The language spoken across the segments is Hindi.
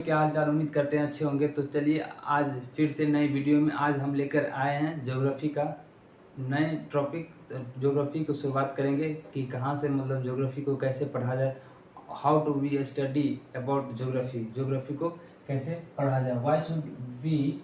क्या हाल चाल, उम्मीद करते हैं अच्छे होंगे। तो चलिए आज फिर से नई वीडियो में आज हम लेकर आए हैं ज्योग्राफी का नए टॉपिक। ज्योग्राफी को शुरुआत करेंगे कि कहाँ से मतलब ज्योग्राफी को कैसे पढ़ा जाए, how to be study about geography, geography को कैसे पढ़ा जाए, why should we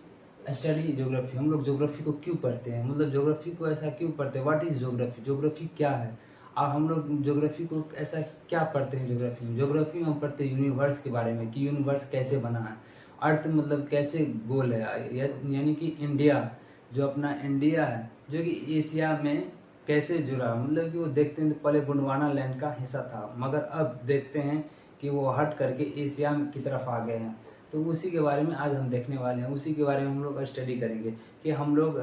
study geography. हम लोग ज्योग्राफी को क्यों पढ़ते हैं, मतलब ज्योग्राफी को ऐसा क्यों पढ़ते हैं, व्हाट इज़ ज्योग्राफी, ज्योग्राफी क्या है। और हम लोग ज्योग्राफी को ऐसा क्या पढ़ते हैं। ज्योग्राफी में हम पढ़ते हैं यूनिवर्स के बारे में कि यूनिवर्स कैसे बना है, अर्थ मतलब कैसे गोल है, यानी कि इंडिया, जो अपना इंडिया है जो कि एशिया में कैसे जुड़ा, मतलब कि वो देखते हैं तो पहले गोंडवाना लैंड का हिस्सा था, मगर अब देखते हैं कि वो हट करके एशिया की तरफ आ गए हैं। तो उसी के बारे में आज हम देखने वाले हैं, उसी के बारे में हम लोग स्टडी करेंगे कि हम लोग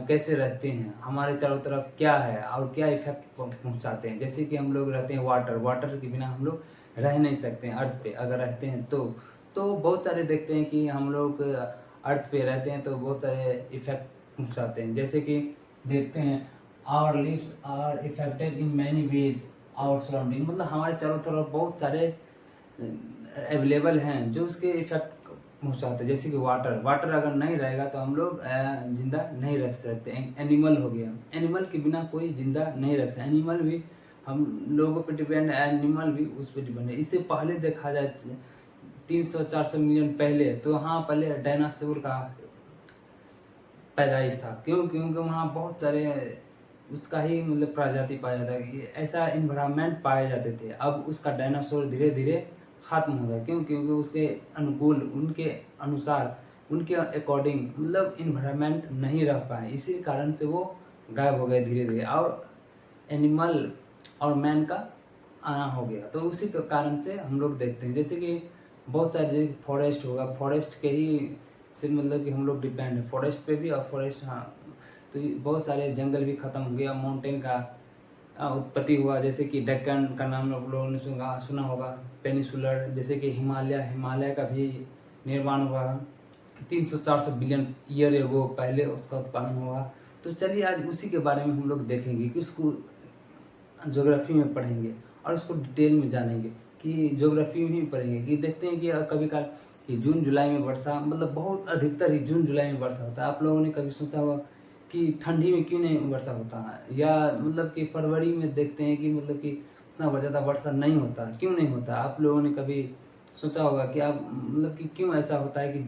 कैसे रहते हैं, हमारे चारों तरफ क्या है और क्या इफेक्ट पहुंचाते हैं। जैसे कि हम लोग रहते हैं वाटर के बिना हम लोग रह नहीं सकते हैं अर्थ पे, अगर रहते हैं तो बहुत सारे देखते हैं कि हम लोग अर्थ पे रहते हैं तो बहुत सारे इफेक्ट पहुंचाते हैं। जैसे कि देखते हैं our lives are affected in many ways our surrounding, मतलब हमारे चारों तरफ बहुत सारे अवेलेबल हैं जो उसके इफेक्ट पहुँचाते हैं। जैसे कि वाटर अगर नहीं रहेगा तो हम लोग जिंदा नहीं रह सकते। एनिमल हो गया, एनिमल के बिना कोई जिंदा नहीं रह सकता। एनिमल भी हम लोगों पर डिपेंड है, एनिमल भी उस पर डिपेंड है। इससे पहले देखा जाए 300-400 मिलियन पहले, तो हाँ पहले डायनासोर का पैदाइश था। क्योंकि वहाँ बहुत सारे उसका ही मतलब प्रजाति पाया जाता है, ऐसा इन्वायरमेंट पाए जाते थे। अब उसका डायनासोर धीरे धीरे ख़त्म हो गया। क्योंकि उसके अनुकूल, उनके अनुसार, उनके अकॉर्डिंग मतलब इन्वायरमेंट नहीं रह पाए, इसी कारण से वो गायब हो गए धीरे धीरे, और एनिमल और मैन का आना हो गया। तो उसी के कारण से हम लोग देखते हैं जैसे कि बहुत सारे, जैसे फॉरेस्ट होगा, फॉरेस्ट के ही से मतलब कि हम लोग डिपेंड है फॉरेस्ट पे भी। और फॉरेस्ट, हाँ, तो बहुत सारे जंगल भी ख़त्म हो गया, माउंटेन का उत्पत्ति हुआ। जैसे कि डेक्कन का नाम आप लोगों ने सुना होगा, पेनिसुलर, जैसे कि हिमालय का भी निर्माण हुआ 300-400 बिलियन ईयर एगो पहले उसका उत्पादन हुआ। तो चलिए आज उसी के बारे में हम लोग देखेंगे कि उसको ज्योग्राफी में पढ़ेंगे और उसको डिटेल में जानेंगे कि ज्योग्राफी में ही पढ़ेंगे कि देखते हैं कि कभी काल कि जून जुलाई में वर्षा, मतलब बहुत अधिकतर ही जून जुलाई में वर्षा होता है। आप लोगों ने कभी सोचा होगा कि ठंडी में क्यों नहीं वर्षा होता है, या मतलब कि फरवरी में देखते हैं कि मतलब कि इतना ज़्यादा वर्षा नहीं होता, क्यों नहीं होता। आप लोगों ने कभी सोचा होगा कि आप मतलब कि क्यों ऐसा होता है कि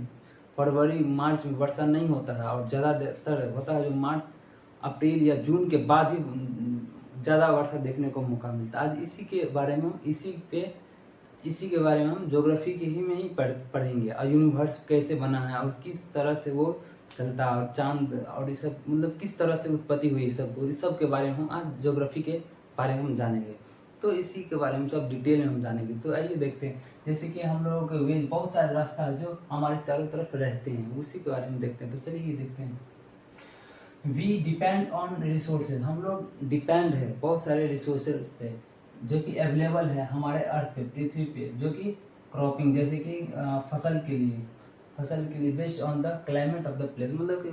फरवरी मार्च में वर्षा नहीं होता है और ज़्यादातर होता है जो मार्च अप्रैल या जून के बाद ही ज़्यादा वर्षा देखने को मौका मिलता है। आज इसी के बारे में हम ज्योग्राफी के ही में ही पढ़ेंगे, और यूनिवर्स कैसे बना है और किस तरह से वो चलता है, और चांद और ये सब मतलब किस तरह से उत्पत्ति हुई, इस सब के बारे में हम आज ज्योग्राफी के बारे में हम जानेंगे। तो इसी के बारे में सब डिटेल में हम जानेंगे। तो आइए देखते हैं, जैसे कि हम लोग बहुत सारे रास्ता है जो हमारे चारों तरफ रहते हैं, उसी के बारे में देखते हैं। तो चलिए देखते हैं। वी डिपेंड ऑन रिसोर्सेज, हम लोग डिपेंड है बहुत सारे रिसोर्सेज पे जो कि अवेलेबल है हमारे अर्थ पे, पृथ्वी पे, जो कि क्रॉपिंग, जैसे कि फसल के लिए based on the climate of the place, मतलब कि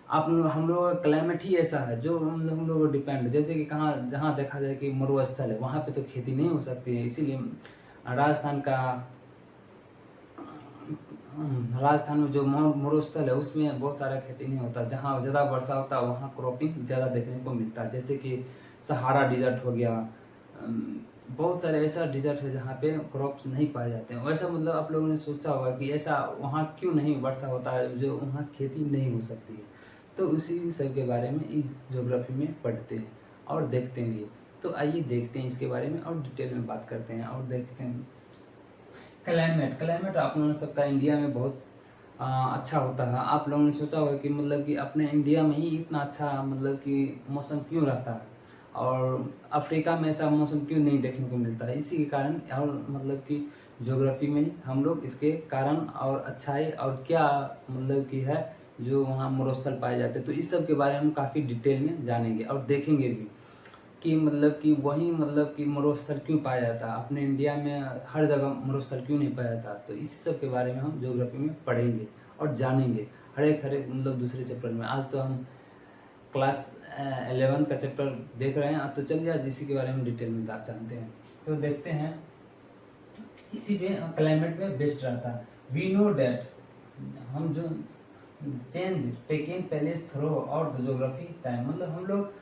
हम लोग का क्लाइमेट ही ऐसा है जो मतलब हम लोग डिपेंड, जैसे कि कहाँ जहाँ देखा जाए कि मरुस्थल है वहाँ पे तो खेती नहीं हो सकती है। इसीलिए राजस्थान में जो मरुस्थल है उसमें बहुत सारा खेती नहीं होता। जहाँ ज़्यादा वर्षा होता है वहाँ क्रॉपिंग ज़्यादा देखने को मिलता है। जैसे कि सहारा डिजर्ट हो गया, बहुत सारे ऐसा डिजर्ट है जहाँ पे क्रॉप्स नहीं पाए जाते हैं। वैसा मतलब आप लोगों ने सोचा होगा कि ऐसा वहाँ क्यों नहीं वर्षा होता है, जो वहाँ खेती नहीं हो सकती है। तो उसी सब के बारे में इस ज्योग्राफी में पढ़ते हैं और देखते हैं ये। तो आइए देखते हैं इसके बारे में और डिटेल में बात करते हैं और देखते हैं। क्लाइमेट आप लोगों ने सबका इंडिया में बहुत अच्छा होता है। आप लोगों ने सोचा होगा कि मतलब कि अपने इंडिया में ही इतना अच्छा मतलब कि मौसम क्यों रहता है और अफ्रीका में ऐसा मौसम क्यों नहीं देखने को मिलता है। इसी के कारण, और मतलब कि ज्योग्राफी में हम लोग इसके कारण और अच्छाई और क्या मतलब कि है जो वहाँ मरुस्थल पाए जाते हैं, तो इस सब के बारे में हम काफ़ी डिटेल में जानेंगे और देखेंगे भी कि मतलब कि वही मतलब कि मरुस्थल क्यों पाया जाता है, अपने इंडिया में हर जगह मरुस्थल क्यों नहीं पाया जाता। तो इसी सब के बारे में हम ज्योग्राफी में पढ़ेंगे और जानेंगे हर एक मतलब दूसरे चैप्टर में। आज तो हम क्लास 11 का चैप्टर देख रहे हैं, तो चलिए आज इसी के बारे में डिटेल में जानते हैं। तो देखते हैं, इसी पे क्लाइमेट में बेस्ड रहता है। वी नो डैट, हम जो चेंज टेकिंग प्लेस थ्रू और द ज्योग्राफी टाइम, मतलब हम लोग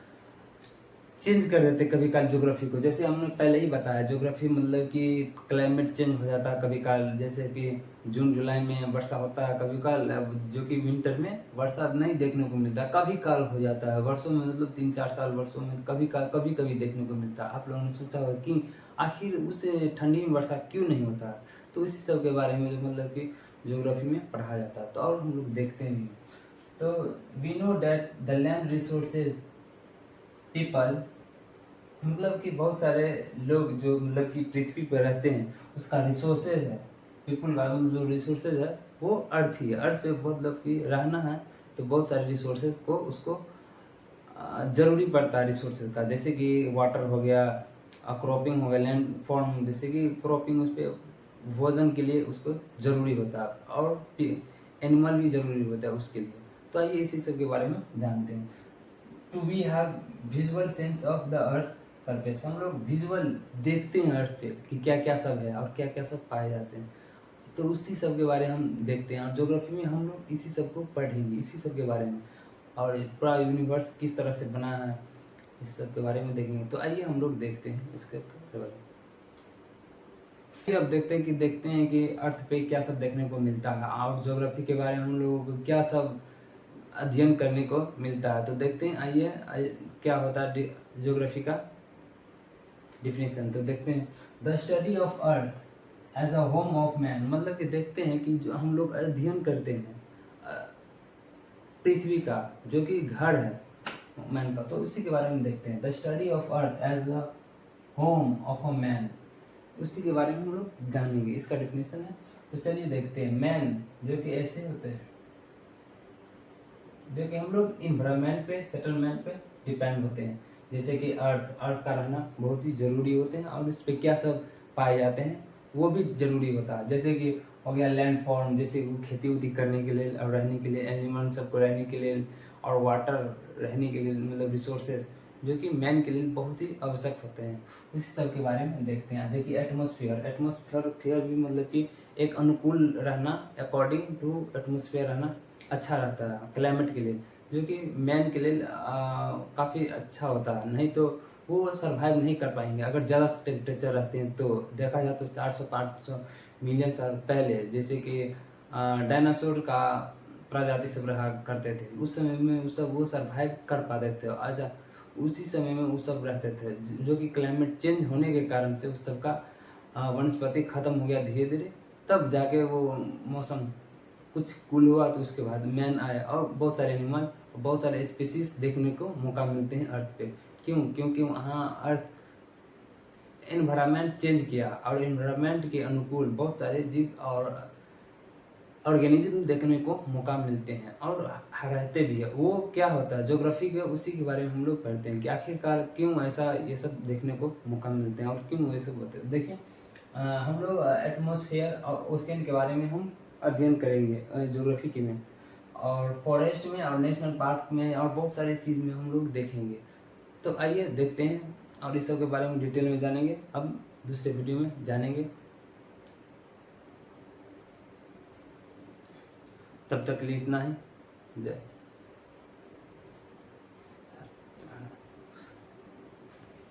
चेंज कर देते कभी काल ज्योग्राफी को। जैसे हमने पहले ही बताया, ज्योग्राफी मतलब कि क्लाइमेट चेंज हो जाता है कभी काल, जैसे कि जून जुलाई में वर्षा होता है कभी काल, जो कि विंटर में वर्षा नहीं देखने को मिलता, कभी काल हो जाता है वर्षों में, मतलब 3-4 साल वर्षों में कभी काल कभी कभी देखने को मिलता है। आप लोगों ने सोचा होगा कि आखिर उस ठंडी में वर्षा क्यों नहीं होता है, तो इसी सब के बारे में मतलब कि ज्योग्राफी में पढ़ा जाता है, तो और हम लोग देखते नहीं। तो we know that the land resources people, मतलब कि बहुत सारे लोग जो मतलब कि पृथ्वी पर रहते हैं, उसका रिसोर्सेज है, पीपुल का मतलब जो रिसोर्सेज है वो अर्थ ही है। अर्थ पे मतलब कि रहना है तो बहुत सारे रिसोर्सेज को उसको ज़रूरी पड़ता है रिसोर्सेज का, जैसे कि वाटर हो गया, क्रॉपिंग हो गया, लैंड फॉर्म, जैसे कि क्रॉपिंग उस पर भोजन के लिए उसको ज़रूरी होता है, और एनिमल भी ज़रूरी होता है उसके लिए। तो आइए इसी सब के बारे में जानते हैं। To we have visual sense of the earth surface, हम लोग विजुअल देखते हैं अर्थ पे कि क्या क्या सब है और क्या क्या सब पाए जाते हैं, तो उसी सब के बारे में हम देखते हैं। और ज्योग्राफी में हम लोग इसी सब को पढ़ेंगे, इसी सब के बारे में, और पूरा यूनिवर्स किस तरह से बना है इस सब के बारे में देखेंगे। तो आइए हम लोग देखते हैं इसके बारे में। अब देखते हैं कि अर्थ पे क्या सब देखने को मिलता है, और ज्योग्राफी के बारे में हम लोगों को क्या सब अध्ययन करने को मिलता है। तो देखते हैं, क्या होता है ज्योग्राफी का डिफिनेशन। तो देखते हैं, the study of earth as a home of man, मतलब कि देखते हैं कि जो हम लोग अध्ययन करते हैं पृथ्वी का, जो कि घर है मैन का, तो उसी के बारे में देखते हैं। The study of earth as a home of a man, उसी के बारे में हम लोग जानेंगे, इसका डिफिनेशन है। तो चलिए देखते हैं। मैन जो कि ऐसे होते हैं, जो कि हम लोग इन्वायरमेंट पे, सेटलमेंट पे डिपेंड होते हैं, जैसे कि अर्थ का रहना बहुत ही ज़रूरी होते हैं, और इस पे क्या सब पाए जाते हैं वो भी ज़रूरी होता है। जैसे कि हो गया लैंड फॉर्म, जैसे कि खेती उती करने के लिए और रहने के लिए, एनिमल सबको रहने के लिए, और वाटर रहने के लिए, मतलब रिसोर्सेज जो कि मैन के लिए बहुत ही आवश्यक होते हैं, उसी सब के बारे में देखते हैं। जैसे कि एटमोसफियर भी मतलब कि एक अनुकूल रहना, अकॉर्डिंग टू एटमोसफियर रहना अच्छा रहता है क्लाइमेट के लिए, जो कि मैन के लिए काफ़ी अच्छा होता है। नहीं तो वो सरवाइव नहीं कर पाएंगे अगर ज़्यादा टेम्परेचर रहते हैं। तो देखा जाए तो 400-500 मिलियन साल पहले, जैसे कि डायनासोर का प्रजाति सब रहा करते थे, उस समय में वो सरवाइव कर पाते थे। अच्छा, उसी समय में वो सब रहते थे, जो कि क्लाइमेट चेंज होने के कारण से उस सब का वनस्पति खत्म हो गया धीरे धीरे, तब जाके वो मौसम कुछ कूल हुआ, तो उसके बाद मैन आया, और बहुत सारे एनिमल, बहुत सारे स्पीसीज देखने को मौका मिलते हैं अर्थ पे। क्योंकि वहाँ अर्थ एनवायरनमेंट चेंज किया, और एनवायरनमेंट के अनुकूल बहुत सारे जीव और ऑर्गेनिज्म देखने को मौका मिलते हैं, और रहते भी है। वो क्या होता है ज्योग्राफी के, उसी के बारे में हम लोग पढ़ते हैं कि आखिरकार क्यों ऐसा ये सब देखने को मौका मिलते हैं, और क्यों ये सब होते हैं। देखिए, हम लोग एटमॉस्फेयर और ओशियन के बारे में हम अध्ययन करेंगे ज्योग्राफी के में, और फॉरेस्ट में और नेशनल पार्क में और बहुत सारी चीज़ में हम लोग देखेंगे। तो आइए देखते हैं, और इस सब के बारे में डिटेल में जानेंगे, अब दूसरे वीडियो में जानेंगे। तब तक के लिए इतना ही। जय।